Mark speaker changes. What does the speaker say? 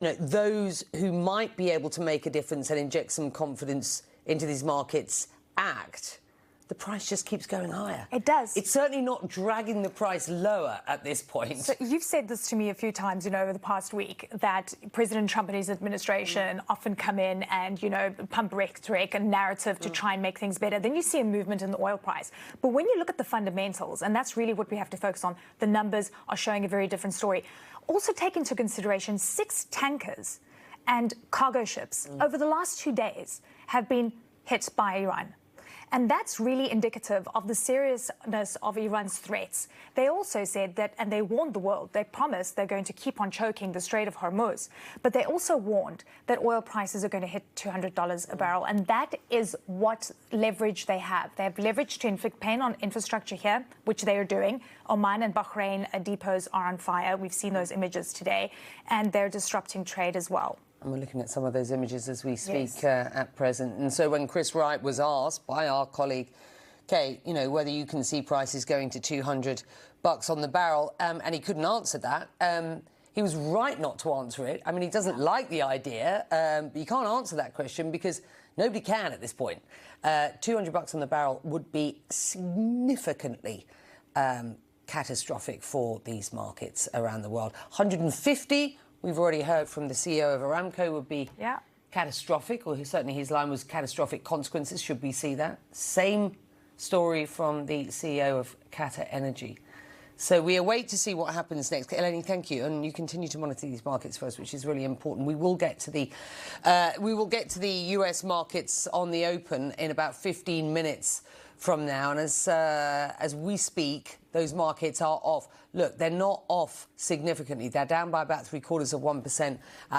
Speaker 1: those who might be able to make a difference and inject some confidence into these markets act, the price just keeps going higher.
Speaker 2: It does.
Speaker 1: It's certainly not dragging the price lower at this point.
Speaker 2: So you've said this to me a few times, over the past week, that President Trump and his administration often come in and, pump rhetoric and narrative to try and make things better. Then you see a movement in the oil price. But when you look at the fundamentals, and that's really what we have to focus on, the numbers are showing a very different story. Also take into consideration 6 tankers and cargo ships over the last 2 days have been hit by Iran. And that's really indicative of the seriousness of Iran's threats. They also said that, and they warned the world, they promised they're going to keep on choking the Strait of Hormuz, but they also warned that oil prices are going to hit $200 a barrel. And that is what leverage they have. They have leverage to inflict pain on infrastructure here, which they are doing. Oman and Bahrain depots are on fire. We've seen those images today. And they're disrupting trade as well.
Speaker 1: And we're looking at some of those images as we speak at present. And so when Chris Wright was asked by our colleague, Kate, whether you can see prices going to $200 on the barrel, and he couldn't answer that, he was right not to answer it. I mean, he doesn't like the idea, but you can't answer that question because nobody can at this point. $200 on the barrel would be significantly catastrophic for these markets around the world. 150. We've already heard from the CEO of Aramco would be catastrophic, or certainly his line was catastrophic consequences, should we see that. Same story from the CEO of Qatar Energy. So we await to see what happens next. Eleni, thank you, and you continue to monitor these markets for us, which is really important. We will get to the US markets on the open in about 15 minutes from now, and as we speak, those markets are off. Look, they're not off significantly. They're down by about 0.75% at